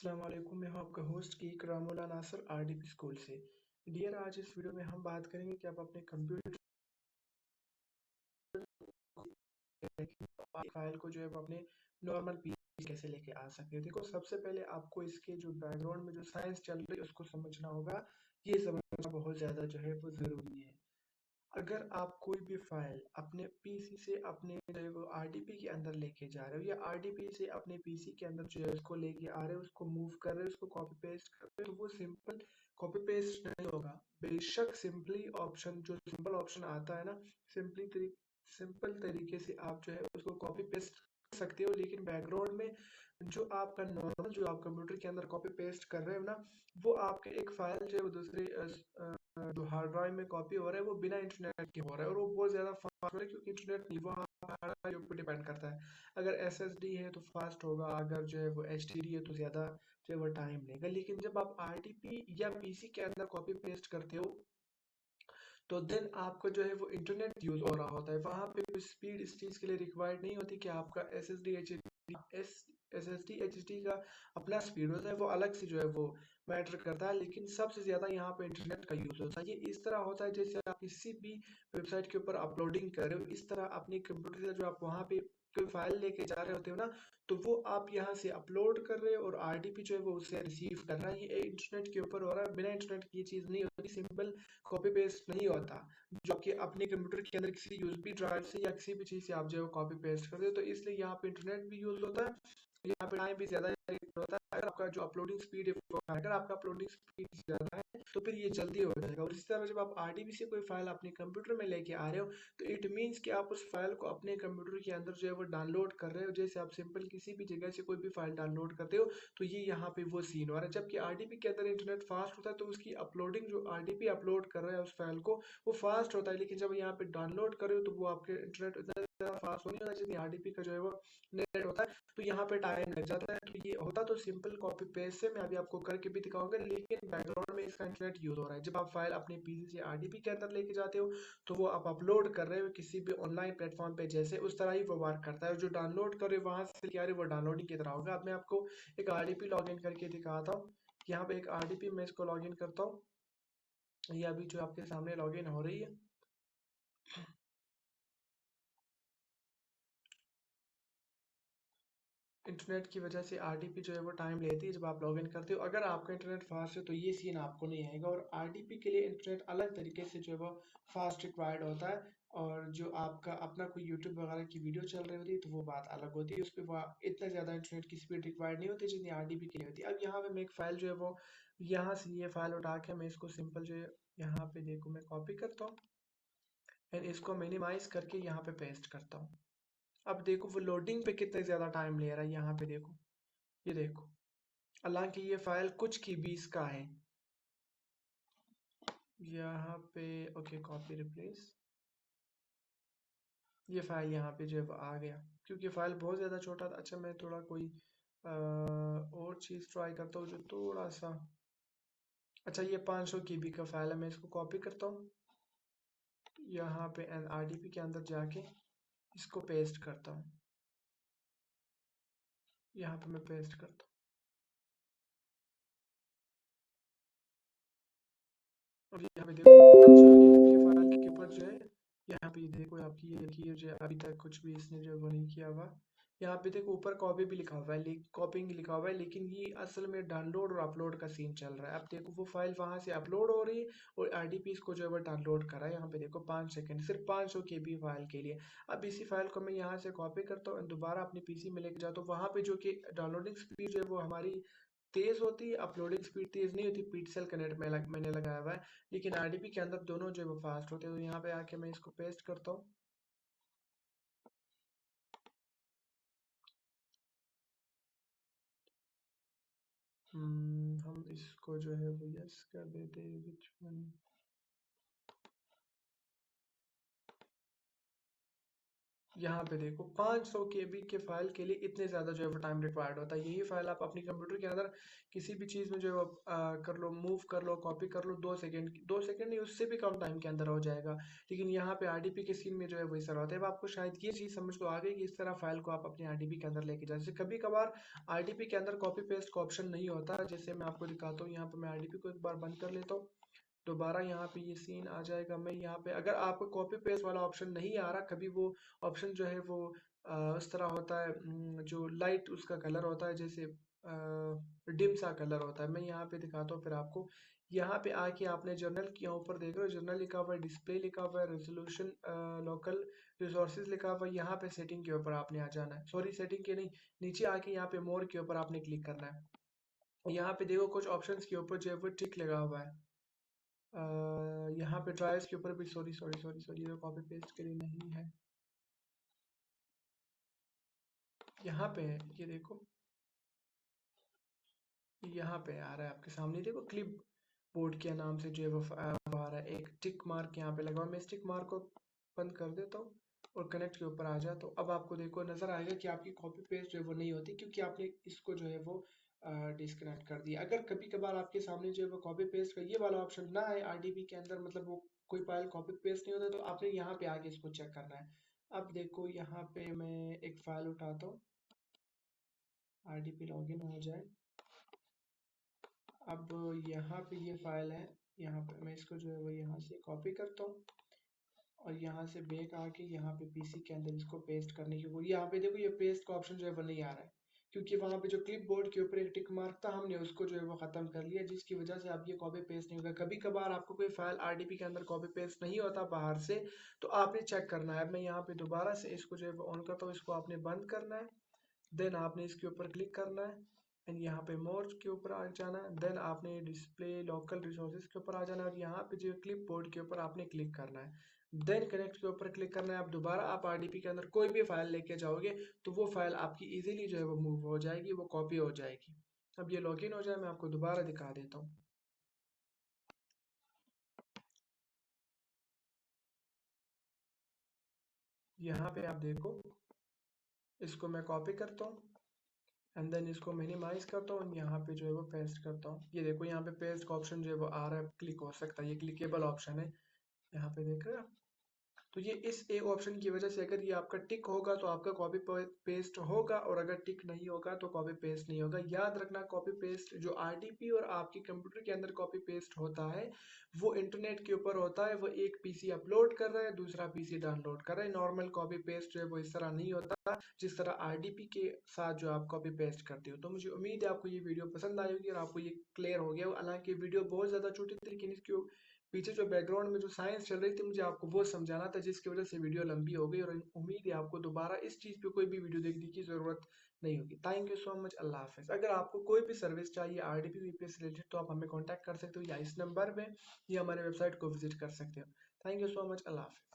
अस्सलाम वालेकुम, मैं हूं आपका होस्ट की करामुल्लाह नासिर आरडीपी स्कूल से। डियर, आज इस वीडियो में हम बात करेंगे कि आप अपने कंप्यूटर फाइल को जो है वो अपने नॉर्मल पीसी कैसे लेके आ सकते हैं। देखो, सबसे पहले आपको इसके जो बैकग्राउंड में जो साइंस चल रही है उसको समझना होगा। ये समझना बहुत ज़्यादा जो है वो ज़रूरी है। अगर आप कोई भी फाइल अपने पीसी से अपने जो है वो आरडीपी के अंदर लेके जा रहे हो या आरडीपी से अपने पीसी के अंदर जो है उसको लेके आ रहे हो, उसको मूव कर रहे हो, उसको कॉपी पेस्ट कर रहे हो, तो वो सिंपल कॉपी पेस्ट नहीं होगा। बेशक सिंपली ऑप्शन जो सिंपल ऑप्शन आता है ना, सिंपल तरीके से आप जो है उसको कॉपी पेस्ट कर सकते हो, लेकिन बैकग्राउंड में जो आपका नॉर्मल जो आप कंप्यूटर के अंदर कॉपी पेस्ट कर रहे हो ना, वो आपके एक फाइल जो है वो दूसरे जो हार्ड ड्राइव में कॉपी हो रहा है वो बिना इंटरनेट के हो रहा है, और वो बहुत ज़्यादा फास्ट हो रहा है क्योंकि इंटरनेट नहीं, वो हार्ड ड्राइव पे डिपेंड करता है। अगर एसएसडी है तो फास्ट होगा, अगर जो है वो एचडीडी है तो ज़्यादा जो है वो टाइम लेगा। लेकिन जब आप आरडीपी या पीसी के अंदर कॉपी पेस्ट करते हो तो देन आपका जो है वो इंटरनेट यूज हो रहा होता है, वहां पे कोई स्पीड इस चीज के लिए रिक्वायर्ड नहीं होती कि आपका S S D H D का अपना स्पीड होता है, वो अलग से जो है वो मैटर करता है। लेकिन सबसे ज्यादा यहाँ पे इंटरनेट का यूज होता है। ये इस तरह होता है जैसे आप किसी भी वेबसाइट के ऊपर अपलोडिंग कर रहे हो, इस तरह अपने कंप्यूटर से जो आप वहाँ पे कोई फाइल लेके जा रहे होते हो ना, तो वो आप यहाँ से अपलोड कर रहे हो और आरडीपी जो है वो उसे रिसीव कर रहा है। ये इंटरनेट के ऊपर हो रहा है, बिना इंटरनेट की ये चीज़ नहीं होती, सिंपल कॉपी पेस्ट नहीं होता जो कि अपने कंप्यूटर के अंदर किसी यूएसबी ड्राइव से या किसी भी चीज़ से आप जो है कॉपी पेस्ट कर दे। तो इसलिए यहाँ पे इंटरनेट भी यूज होता है, यहाँ पे टाइम भी ज़्यादा होता है। अगर आपका जो अपलोडिंग स्पीड है अगर आपका अपलोडिंग स्पीड ज़्यादा है तो फिर ये जल्दी हो जाएगा। और इसी तरह जब आप आरडीबी से कोई फाइल अपने कंप्यूटर में लेके आ रहे हो तो इट मीन्स कि आप उस फाइल को अपने कंप्यूटर के अंदर जो है वो डाउनलोड कर रहे हो। जैसे आप सिंपल किसी भी जगह से कोई भी फाइल डाउनलोड करते हो तो ये यहाँ पे वो सीन हो रहा है। जबकि आरडीपी के अंदर इंटरनेट फास्ट होता है तो उसकी अपलोडिंग जो आरडीपी अपलोड कर रहा है उस फाइल को वो फास्ट होता है, लेकिन जब यहाँ पे डाउनलोड कर रहे हो तो वो आपके इंटरनेट इतना ज़्यादा फास्ट नहीं होता जितनी आरडीपी का जो है वो नेट होता है, तो यहाँ पे टाइम लग जाता है। तो ये होता तो सिंपल कॉपी पेस्ट से, मैं अभी आपको करके भी दिखाऊंगा, लेकिन बैकग्राउंड में इसका इंटरनेट यूज हो रहा है। जब आप फाइल अपने पीसी से आरडीपी के अंदर लेके जाते हो तो वो आप अपलोड कर रहे हो किसी भी ऑनलाइन प्लेटफॉर्म पे, जैसे उस तरह ही वो वर्क करता है। जो डाउनलोड कर रहे हो वहां से क्या वो डाउनलोडिंग की तरह होगा। अब मैं आपको एक आरडीपी लॉग इन करके दिखाता हूँ। यहाँ पे एक आरडीपी मैं इसको लॉग इन करता हूँ, ये अभी जो आपके सामने लॉग इन हो रही है। इंटरनेट की वजह से आरडीपी जो है वो टाइम लेती है जब आप लॉगिन करते हो। अगर आपका इंटरनेट फास्ट है तो ये सीन आपको नहीं आएगा, और आरडीपी के लिए इंटरनेट अलग तरीके से जो है वो फास्ट रिक्वायर्ड होता है। और जो आपका अपना कोई यूट्यूब वगैरह की वीडियो चल रही होती है तो वो बात अलग होती है, उस पर वो इतना ज़्यादा इंटरनेट की स्पीड रिक्वायर्ड नहीं होती जितनी आरडीपी के लिए होती है। अब यहाँ पे मैं एक फ़ाइल जो है वो यहाँ से ये फाइल उठा के मैं इसको सिंपल जो है यहाँ पे देखो मैं कॉपी करता हूँ एंड इसको मिनिमाइज करके यहाँ पे पेस्ट करता हूँ। अब देखो वो लोडिंग पे कितना ज़्यादा टाइम ले रहा है, यहाँ पे देखो, ये देखो, हालांकि ये फाइल कुछ की 20 का है। यहाँ पे ओके कॉपी रिप्लेस, ये फाइल यहाँ पे जो है वो आ गया क्योंकि फाइल बहुत ज़्यादा छोटा था। अच्छा, मैं थोड़ा कोई और चीज़ ट्राई करता हूँ जो थोड़ा सा, अच्छा ये 500 KB का फाइल है, मैं इसको कॉपी करता हूँ यहाँ पे आरडीपी के अंदर जाके इसको पेस्ट करता हूँ, यहाँ पे मैं पेस्ट करता हूँ और यहाँ पे देखो 500 KB के फाइल के ऊपर जो है यहाँ पे देखो आपकी ये की जो है अभी तक कुछ भी इसने जो है वो नहीं किया हुआ। यहाँ पे देखो ऊपर कॉपी भी लिखा हुआ है, कॉपिंग लिखा हुआ है, लेकिन ये असल में डाउनलोड और अपलोड का सीन चल रहा है। अब देखो वो फाइल वहां से अपलोड हो रही है और आरडीपी इसको जो है वो डाउनलोड कर रहा है। यहाँ पे देखो 5 सेकंड, सिर्फ 500 KB फाइल के लिए। अब इसी फाइल को मैं यहाँ से कॉपी करता हूँ, दोबारा अपने पीसी में लेके जाता हूँ। वहां पे जो कि डाउनलोडिंग स्पीड जो है वो हमारी तेज होती है, अपलोडिंग स्पीड तेज नहीं होती, पिक्सेल कनेक्ट में मैंने लगाया हुआ है, लेकिन आरडीपी के अंदर दोनों जो है वो फास्ट होते हैं। तो यहाँ पे आके मैं इसको पेस्ट करता हूँ। हम इसको जो है वो यस कर देते हैं, विच वन, यहाँ पे देखो 500 केबी के फाइल के लिए इतने ज़्यादा जो है वो टाइम रिक्वायर्ड होता है। यही फाइल आप अपनी कंप्यूटर के अंदर किसी भी चीज़ में जो है वो कर लो, मूव कर लो, कॉपी कर लो, 2 सेकेंड, 2 सेकेंड नहीं उससे भी कम टाइम के अंदर हो जाएगा। लेकिन यहाँ पे आरडीपी के सीन में जो है वो इस तरह होता है। अब आपको शायद ये चीज़ समझ तो आ गई कि इस तरह फाइल को आप अपने आरडीपी के अंदर लेके जाए। जैसे कभी कभार आरडीपी के अंदर कॉपी पेस्ट का ऑप्शन नहीं होता, जैसे मैं आपको दिखाता हूँ। यहाँ पर मैं आरडीपी को एक बार बंद कर लेता हूँ, दोबारा यहाँ पे ये सीन आ जाएगा। मैं यहाँ पे अगर आपको कॉपी पेस्ट वाला ऑप्शन नहीं आ रहा, कभी वो ऑप्शन जो है वो इस तरह होता है, जो लाइट उसका कलर होता है, जैसे डिम सा कलर होता है। मैं यहाँ पे दिखाता हूँ फिर आपको। यहाँ पे आके आपने जर्नल के ऊपर देख रहे हो, जर्नल लिखा हुआ है, डिस्प्ले लिखा हुआ है, रेजोल्यूशन, लोकल रिसोर्सेज लिखा हुआ है। यहाँ पे सेटिंग के ऊपर आपने आ जाना है, सॉरी सेटिंग के नहीं, नीचे आके यहाँ पे मोर के ऊपर आपने क्लिक करना है। यहाँ पे देखो कुछ ऑप्शंस के ऊपर जो है वो टिक लगा हुआ है। यहाँ पे ड्राइव्स के ऊपर भी, सॉरी सॉरी सॉरी सॉरी, ये कॉपी पेस्ट के लिए नहीं है, यहाँ पे है, ये देखो यहाँ पे आ रहा है आपके सामने। देखो क्लिप बोर्ड के नाम से जो है वो वो आ रहा है, एक टिक मार्क यहाँ पे लगा हुआ है। मैं इस टिक मार्क को बंद कर देता हूँ और कनेक्ट के ऊपर आ जाता हूँ। अब आपको देखो नजर आएगा कि आपकी कॉपी पेस्ट जो है वो नहीं होती, क्योंकि आपने इसको जो है वो डिस्कनेक्ट कर दिया। अगर कभी कभार आपके सामने जो है वो कॉपी पेस्ट का ये वाला ऑप्शन ना आए आरडीबी के अंदर, मतलब वो कोई फाइल कॉपी पेस्ट नहीं होता, तो आपने यहाँ पे आके इसको चेक करना है। अब देखो यहाँ पे मैं एक फाइल उठाता हूँ, आरडीपी लॉगिन हो जाए। अब यहाँ पे ये फाइल है, यहाँ पे मैं इसको जो है वो यहाँ से कॉपी करता हूँ और यहाँ से बैक आके यहाँ पे पीसी के अंदर इसको पेस्ट करने की कोई, यहाँ पे देखो ये पेस्ट का ऑप्शन जो है वो नहीं आ रहा है, क्योंकि वहाँ पे जो क्लिप बोर्ड के ऊपर एक टिक मार्क था, हमने उसको जो है वो खत्म कर लिया, जिसकी वजह से आप ये कॉपी पेस्ट नहीं होगा। कभी कभार आपको कोई फाइल आरडीपी के अंदर कॉपी पेस्ट नहीं होता बाहर से, तो आपने चेक करना है। मैं यहाँ पे दोबारा से इसको जो है वो ऑन करता हूँ, इसको आपने बंद करना है, देन आपने इसके ऊपर क्लिक करना है एंड यहाँ पे मोर के ऊपर आ जाना है, देन आपने डिस्प्ले लोकल रिसोर्सेज के ऊपर आ जाना है और यहाँ पे जो क्लिप बोर्ड के ऊपर आपने क्लिक करना है, देन कनेक्ट के ऊपर क्लिक करना है। अब दोबारा आप आरडीपी के अंदर कोई भी फाइल लेके जाओगे तो वो फाइल आपकी इजीली जो है वो मूव हो जाएगी, वो कॉपी हो जाएगी। अब ये लॉगिन हो जाए, मैं आपको दोबारा दिखा देता हूँ। यहाँ पे आप देखो, इसको मैं कॉपी करता हूँ एंड देन इसको मिनिमाइज करता हूँ, यहाँ पे जो है वो पेस्ट करता हूँ। ये देखो यहाँ पे पेस्ट का ऑप्शन जो है वो आ रहा है, क्लिक हो सकता है, ये क्लिकेबल ऑप्शन है, यहाँ पे देख रहे हैं आप। तो ये इस एक ऑप्शन की वजह से, अगर ये आपका टिक होगा तो आपका कॉपी पेस्ट होगा, और अगर टिक नहीं होगा तो कॉपी पेस्ट नहीं होगा। याद रखना, कॉपी पेस्ट जो आरडीपी और आपके कंप्यूटर के अंदर कॉपी पेस्ट होता है वो इंटरनेट के ऊपर होता है। वो एक पीसी अपलोड कर रहा है, दूसरा पीसी डाउनलोड कर रहा है। नॉर्मल कॉपी पेस्ट जो है वो इस तरह नहीं होता जिस तरह आरडीपी के साथ जो आप कॉपी पेस्ट करते हो। तो मुझे उम्मीद है आपको ये वीडियो पसंद आई होगी और आपको ये क्लियर हो गया। हालांकि वीडियो बहुत ज़्यादा छोटी थी, लेकिन इसकी पीछे जो बैकग्राउंड में जो साइंस चल रही थी मुझे आपको वो समझाना था, जिसकी वजह से वीडियो लंबी हो गई। और उम्मीद है आपको दोबारा इस चीज़ पे कोई भी वीडियो देखने की ज़रूरत नहीं होगी। थैंक यू सो मच, अल्लाह हाफिज़। अगर आपको कोई भी सर्विस चाहिए आरडीपी वीपीएस रिलेटेड तो आप हमें कॉन्टैक्ट कर सकते हो, या इस नंबर पे या हमारे वेबसाइट को विजिट कर सकते हो। थैंक यू सो मच, अल्लाह हाफिज़।